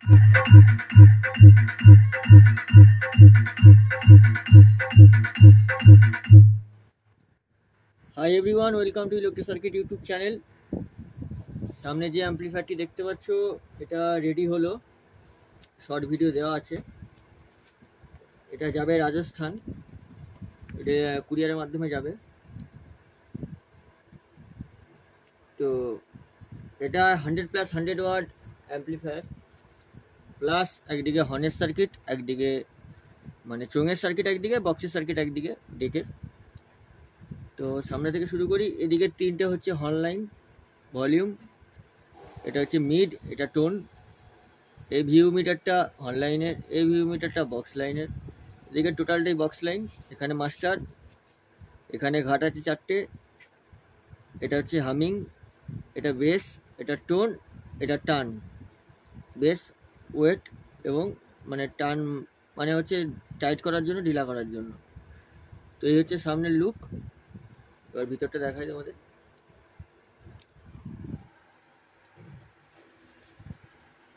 Hi everyone, welcome to electric circuit YouTube channel. সামনে যে অ্যাম্পলিফায়ারটি দেখতে পাচ্ছ এটা রেডি হলো, শর্ট ভিডিও দেওয়া আছে। এটা যাবে রাজস্থান, এটা কুরিয়ারের মাধ্যমে যাবে। তো এটা 100+100 ওয়াট অ্যাম্পলিফায়ার, প্লাস একদিকে হর্নের সার্কিট, একদিকে মানে চোঙের সার্কিট, একদিকে বক্সের সার্কিট, একদিকে ডেকের। তো সামনে থেকে শুরু করি। এদিকে তিনটে হচ্ছে হর্ন লাইন, ভলিউম, এটা হচ্ছে মিড, এটা টোন। এই ভিউ মিটারটা হর্ন লাইনের, এই ভিউ মিটারটা বক্স লাইনের। এদিকে টোটালটাই বক্স লাইন। এখানে মাস্টার, এখানে ঘাট আছে 4টে। এটা হচ্ছে হামিং, এটা বেস, এটা টোন, এটা টান। বেস, ওয়েট এবং মানে টান মানে হচ্ছে টাইট করার জন্য, ঢিলা করার জন্য। তো এই হচ্ছে সামনের লুক। এবার ভিতরটা দেখাই তোমাদের।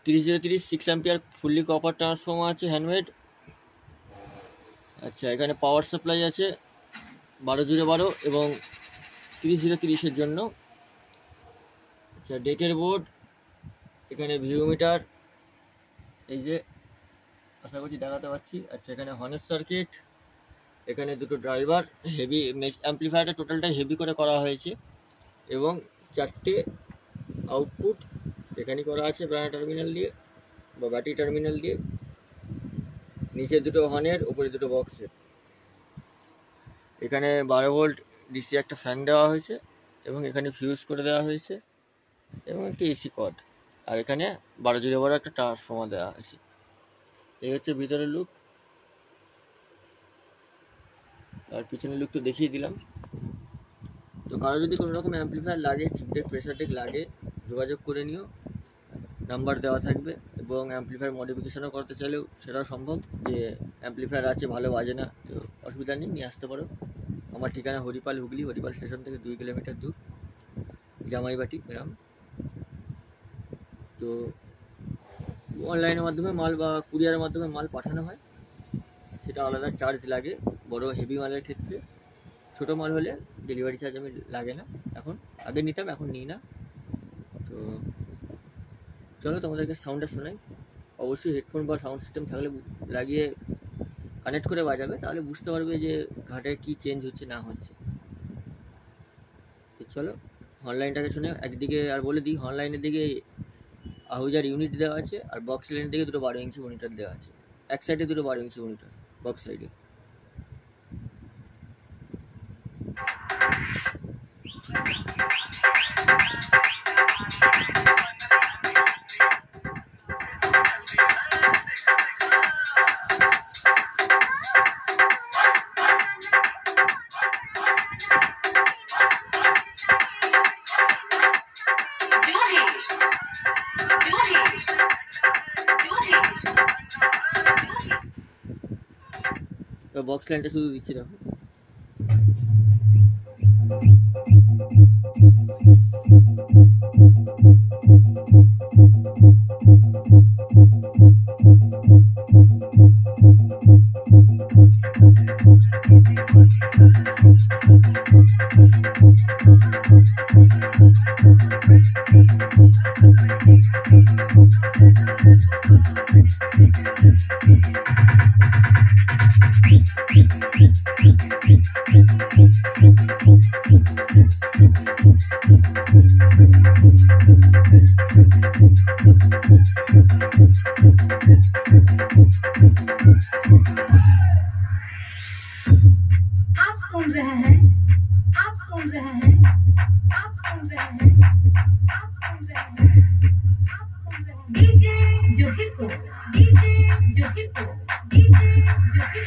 +3030 6 অ্যাম্পিয়ার ফুললি কপার ট্রান্সফর্মার আছে, হ্যান্ডমেড। আচ্ছা, এখানে পাওয়ার সাপ্লাই আছে 12/12 এবং 3030 জন্য। আচ্ছা, ডেকের বোর্ড, এখানে ভিউ মিটার, এই যে আশা করছি দেখাতে পাচ্ছি। আচ্ছা, এখানে হর্নের সার্কিট, এখানে দুটো ড্রাইভার। হেভি অ্যাম্পলিফায়ারটা টোটালটাই হেভি করে করা হয়েছে এবং 4টে আউটপুট এখানে করা আছে ব্রানা টার্মিনাল দিয়ে বা ব্যাটারি টার্মিনাল দিয়ে। নিচে দুটো হর্নের, উপরে দুটো বক্সের। এখানে 12 ভোল্ট ডিসি একটা ফ্যান দেওয়া হয়েছে এবং এখানে ফিউজ করে দেওয়া হয়েছে এবং একটা এসি কর্ড। আর এখানে 12/12 একটা ট্রান্সফর্মার দেওয়া হয়েছে। এই হচ্ছে ভিতরের লুক। আর পিছনের লুক তো দেখিয়ে দিলাম। তো কারো যদি কোনো রকম অ্যাম্পলিফায়ার লাগে, চিপ ডেক, প্রেসার ডেক লাগে, যোগাযোগ করে নিও, নাম্বার দেওয়া থাকবে। এবং অ্যাম্পলিফায়ার মডিফিকেশনও করতে চাইলেও সেটাও সম্ভব। যে অ্যাম্পলিফায়ার আছে ভালো বাজে না, তো অসুবিধা নেই, নিয়ে আসতে পারো। আমার ঠিকানা হরিপাল, হুগলি। হরিপাল স্টেশন থেকে 2 কিলোমিটার দূর, জামাইবাটি গ্রাম। তো অনলাইনের মাধ্যমে মাল বা কুরিয়ারের মাধ্যমে মাল পাঠানো হয়, সেটা আলাদা চার্জ লাগে বড় হেভি মালের ক্ষেত্রে। ছোটো মাল হলে ডেলিভারি চার্জ আমি লাগে না এখন, আগে নিতাম, এখন নিই না। তো চলো তোমাদেরকে সাউন্ডটা শোনাই। অবশ্যই হেডফোন বা সাউন্ড সিস্টেম থাকলে লাগিয়ে কানেক্ট করে বাজাবে, তাহলে বুঝতে পারবে যে ঘাটে কি চেঞ্জ হচ্ছে না হচ্ছে। তো চলো অনলাইনটাকে শুনে। একদিকে আর বলে দিই, অনলাইনের দিকে আহুজার ইউনিট দেওয়া আছে, আর বক্স লাইনের দিকে দুটো 12 ইঞ্চি মনিটর দেওয়া আছে। এক সাইডে দুটো 12 ইঞ্চি মনিটর, বক্স সাইডে। তো বক্স লাইনটা শুধু দিচ্ছি দেখো। आप सुन रहे हैं, आप सुन रहे हैं, आप सुन रहे हैं, आप सुन रहे हैं, आप सुन रहे हैं। डीजे जोहिर को, डीजे जोहिर को, डीजे जोहिर।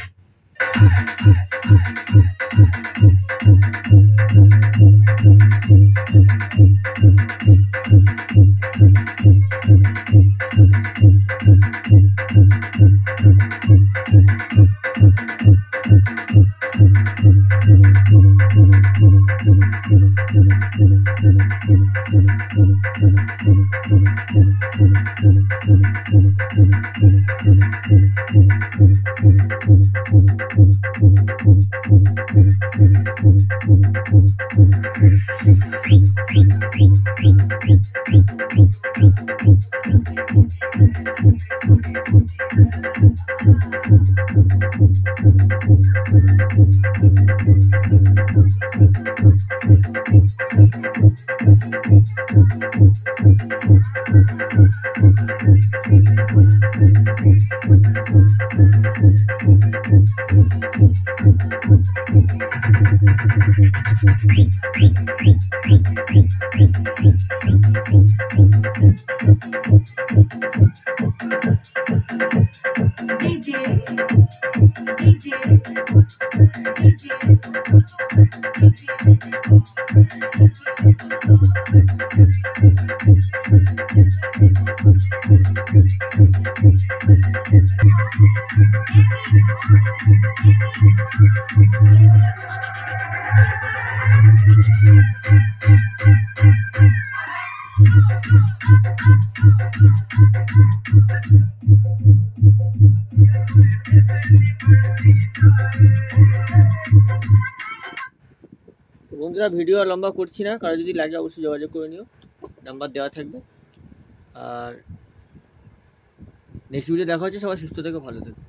DJ, তো বন্ধুরা ভিডিও আর লম্বা করছি না, কারো যদি লাগে অবশ্যই যোগাযোগ করে নিও, নাম্বার দেওয়া থাকবে। আর নেক্সট ভিডিও দেখা হচ্ছে, সবাই সুস্থ থেকো, ভালো থেকো।